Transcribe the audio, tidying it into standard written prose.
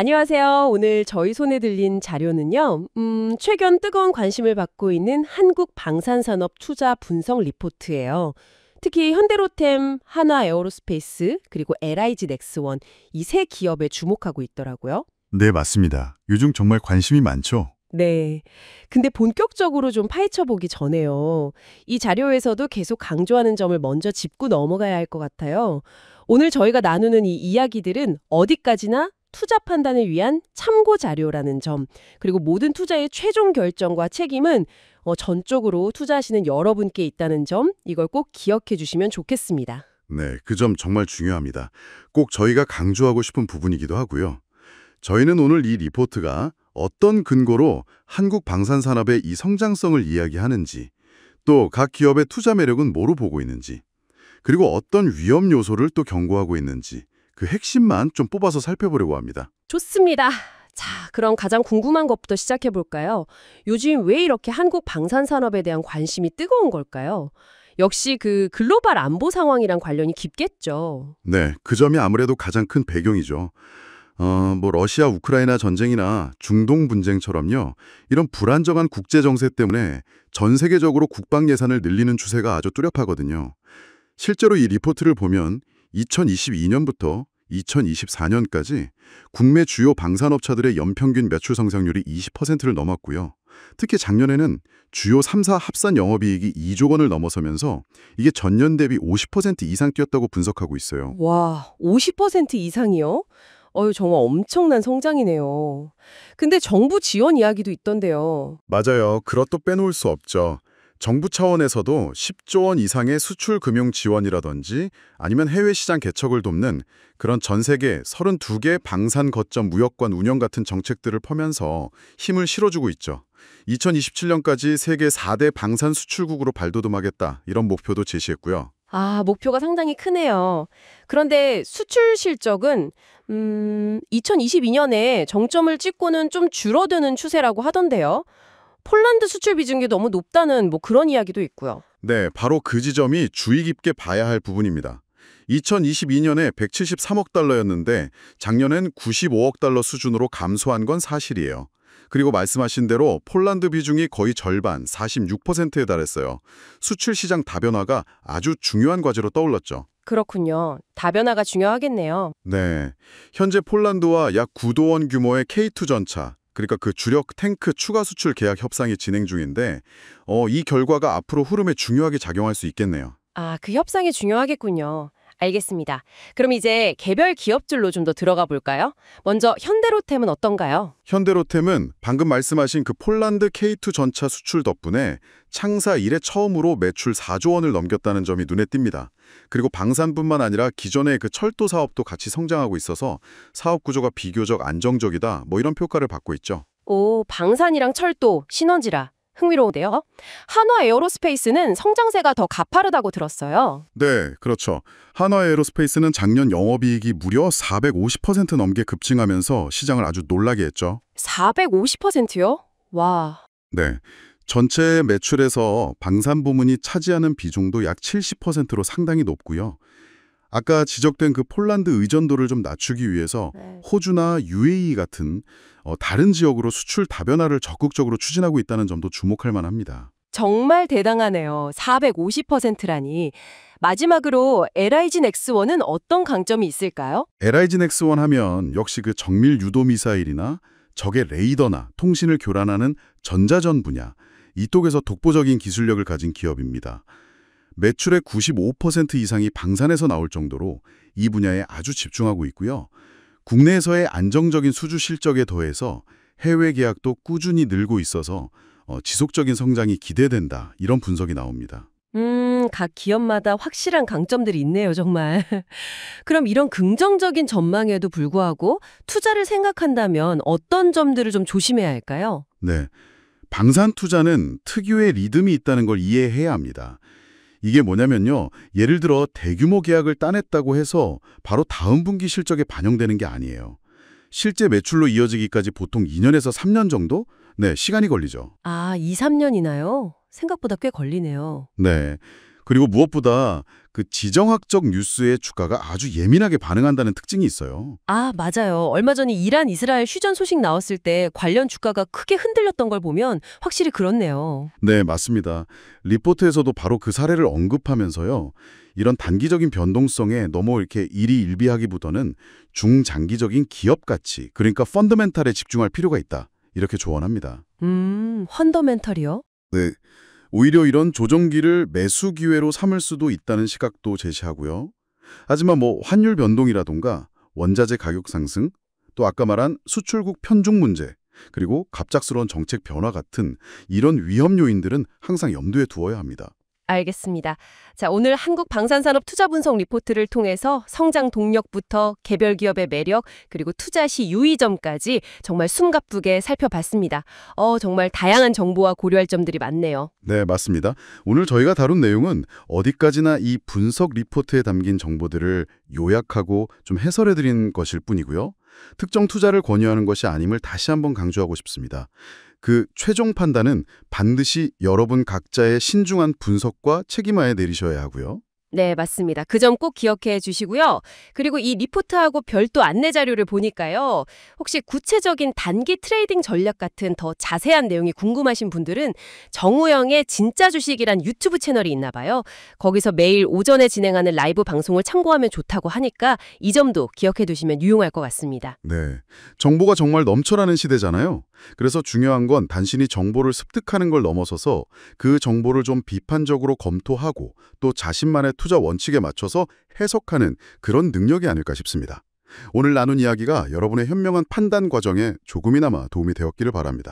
안녕하세요. 오늘 저희 손에 들린 자료는요. 최근 뜨거운 관심을 받고 있는 한국 방산산업 투자 분석 리포트예요. 특히 현대로템, 한화에어로스페이스, 그리고 LIG 넥스원 이 세 기업에 주목하고 있더라고요. 네, 맞습니다. 요즘 정말 관심이 많죠? 네. 근데 본격적으로 좀 파헤쳐 보기 전에요. 이 자료에서도 계속 강조하는 점을 먼저 짚고 넘어가야 할 것 같아요. 오늘 저희가 나누는 이 이야기들은 어디까지나 투자 판단을 위한 참고 자료라는 점, 그리고 모든 투자의 최종 결정과 책임은 전적으로 투자하시는 여러분께 있다는 점, 이걸 꼭 기억해 주시면 좋겠습니다. 네, 그 점 정말 중요합니다. 꼭 저희가 강조하고 싶은 부분이기도 하고요. 저희는 오늘 이 리포트가 어떤 근거로 한국 방산산업의 이 성장성을 이야기하는지, 또 각 기업의 투자 매력은 뭐로 보고 있는지, 그리고 어떤 위험 요소를 또 경고하고 있는지 그 핵심만 좀 뽑아서 살펴보려고 합니다. 좋습니다. 자, 그럼 가장 궁금한 것부터 시작해 볼까요? 요즘 왜 이렇게 한국 방산산업에 대한 관심이 뜨거운 걸까요? 역시 그 글로벌 안보 상황이랑 관련이 깊겠죠. 네, 그 점이 아무래도 가장 큰 배경이죠. 러시아 우크라이나 전쟁이나 중동 분쟁처럼요. 이런 불안정한 국제 정세 때문에 전 세계적으로 국방 예산을 늘리는 추세가 아주 뚜렷하거든요. 실제로 이 리포트를 보면 2022년부터 2024년까지 국내 주요 방산업체들의 연평균 매출 성장률이 20%를 넘었고요. 특히 작년에는 주요 3사 합산 영업이익이 2조 원을 넘어서면서 이게 전년 대비 50% 이상 뛰었다고 분석하고 있어요. 와, 50% 이상이요? 정말 엄청난 성장이네요. 근데 정부 지원 이야기도 있던데요. 맞아요. 그것도 빼놓을 수 없죠. 정부 차원에서도 10조 원 이상의 수출 금융 지원이라든지 아니면 해외 시장 개척을 돕는 그런 전 세계 32개 방산 거점 무역관 운영 같은 정책들을 펴면서 힘을 실어주고 있죠. 2027년까지 세계 4대 방산 수출국으로 발돋움하겠다 이런 목표도 제시했고요. 아, 목표가 상당히 크네요. 그런데 수출 실적은 2022년에 정점을 찍고는 좀 줄어드는 추세라고 하던데요. 폴란드 수출 비중이 너무 높다는 그런 이야기도 있고요. 네, 바로 그 지점이 주의 깊게 봐야 할 부분입니다. 2022년에 173억 달러였는데 작년엔 95억 달러 수준으로 감소한 건 사실이에요. 그리고 말씀하신 대로 폴란드 비중이 거의 절반, 46%에 달했어요. 수출 시장 다변화가 아주 중요한 과제로 떠올랐죠. 그렇군요. 다변화가 중요하겠네요. 네, 현재 폴란드와 약 9조 원 규모의 K2 전차, 그러니까 그 주력 탱크 추가 수출 계약 협상이 진행 중인데 이 결과가 앞으로 흐름에 중요하게 작용할 수 있겠네요. 아, 그 협상이 중요하겠군요. 알겠습니다. 그럼 이제 개별 기업들로 좀 더 들어가 볼까요? 먼저 현대로템은 어떤가요? 현대로템은 방금 말씀하신 그 폴란드 K2 전차 수출 덕분에 창사 이래 처음으로 매출 4조 원을 넘겼다는 점이 눈에 띕니다. 그리고 방산뿐만 아니라 기존의 그 철도 사업도 같이 성장하고 있어서 사업 구조가 비교적 안정적이다 이런 평가를 받고 있죠. 오, 방산이랑 철도, 시너지라. 흥미로운데요. 한화에어로스페이스는 성장세가 더 가파르다고 들었어요. 네, 그렇죠. 한화에어로스페이스는 작년 영업이익이 무려 450% 넘게 급증하면서 시장을 아주 놀라게 했죠. 450%요? 와. 네, 전체 매출에서 방산 부문이 차지하는 비중도 약 70%로 상당히 높고요. 아까 지적된 그 폴란드 의존도를 좀 낮추기 위해서 호주나 UAE 같은 다른 지역으로 수출 다변화를 적극적으로 추진하고 있다는 점도 주목할 만합니다. 정말 대단하네요. 450%라니. 마지막으로 LIG 넥스원은 어떤 강점이 있을까요? LIG 넥스원 하면 역시 그 정밀 유도 미사일이나 적의 레이더나 통신을 교란하는 전자전 분야, 이쪽에서 독보적인 기술력을 가진 기업입니다. 매출의 95% 이상이 방산에서 나올 정도로 이 분야에 아주 집중하고 있고요. 국내에서의 안정적인 수주 실적에 더해서 해외 계약도 꾸준히 늘고 있어서 지속적인 성장이 기대된다. 이런 분석이 나옵니다. 각 기업마다 확실한 강점들이 있네요, 정말. 그럼 이런 긍정적인 전망에도 불구하고 투자를 생각한다면 어떤 점들을 좀 조심해야 할까요? 네, 방산 투자는 특유의 리듬이 있다는 걸 이해해야 합니다. 이게 뭐냐면요. 예를 들어 대규모 계약을 따냈다고 해서 바로 다음 분기 실적에 반영되는 게 아니에요. 실제 매출로 이어지기까지 보통 2년에서 3년 정도? 네, 시간이 걸리죠. 아, 2, 3년이나요? 생각보다 꽤 걸리네요. 네. 그리고 무엇보다 그 지정학적 뉴스에 주가가 아주 예민하게 반응한다는 특징이 있어요. 아, 맞아요. 얼마 전에 이란 이스라엘 휴전 소식 나왔을 때 관련 주가가 크게 흔들렸던 걸 보면 확실히 그렇네요. 네, 맞습니다. 리포트에서도 바로 그 사례를 언급하면서요. 이런 단기적인 변동성에 너무 이렇게 일희일비하기보다는 중장기적인 기업 가치, 그러니까 펀더멘탈에 집중할 필요가 있다. 이렇게 조언합니다. 펀더멘털이요? 네. 오히려 이런 조정기를 매수 기회로 삼을 수도 있다는 시각도 제시하고요. 하지만 환율 변동이라던가 원자재 가격 상승, 또 아까 말한 수출국 편중 문제, 그리고 갑작스러운 정책 변화 같은 이런 위험 요인들은 항상 염두에 두어야 합니다. 알겠습니다. 자, 오늘 한국 방산산업 투자 분석 리포트를 통해서 성장 동력부터 개별 기업의 매력, 그리고 투자 시 유의점까지 정말 숨가쁘게 살펴봤습니다. 정말 다양한 정보와 고려할 점들이 많네요. 네, 맞습니다. 오늘 저희가 다룬 내용은 어디까지나 이 분석 리포트에 담긴 정보들을 요약하고 좀 해설해드린 것일 뿐이고요. 특정 투자를 권유하는 것이 아님을 다시 한번 강조하고 싶습니다. 그 최종 판단은 반드시 여러분 각자의 신중한 분석과 책임하에 내리셔야 하고요. 네, 맞습니다. 그 점 꼭 기억해 주시고요. 그리고 이 리포트하고 별도 안내 자료를 보니까요. 혹시 구체적인 단기 트레이딩 전략 같은 더 자세한 내용이 궁금하신 분들은 정우영의 진짜 주식이란 유튜브 채널이 있나 봐요. 거기서 매일 오전에 진행하는 라이브 방송을 참고하면 좋다고 하니까 이 점도 기억해 두시면 유용할 것 같습니다. 네, 정보가 정말 넘쳐나는 시대잖아요. 그래서 중요한 건 단순히 정보를 습득하는 걸 넘어서서 그 정보를 좀 비판적으로 검토하고 또 자신만의 투자 원칙에 맞춰서 해석하는 그런 능력이 아닐까 싶습니다. 오늘 나눈 이야기가 여러분의 현명한 판단 과정에 조금이나마 도움이 되었기를 바랍니다.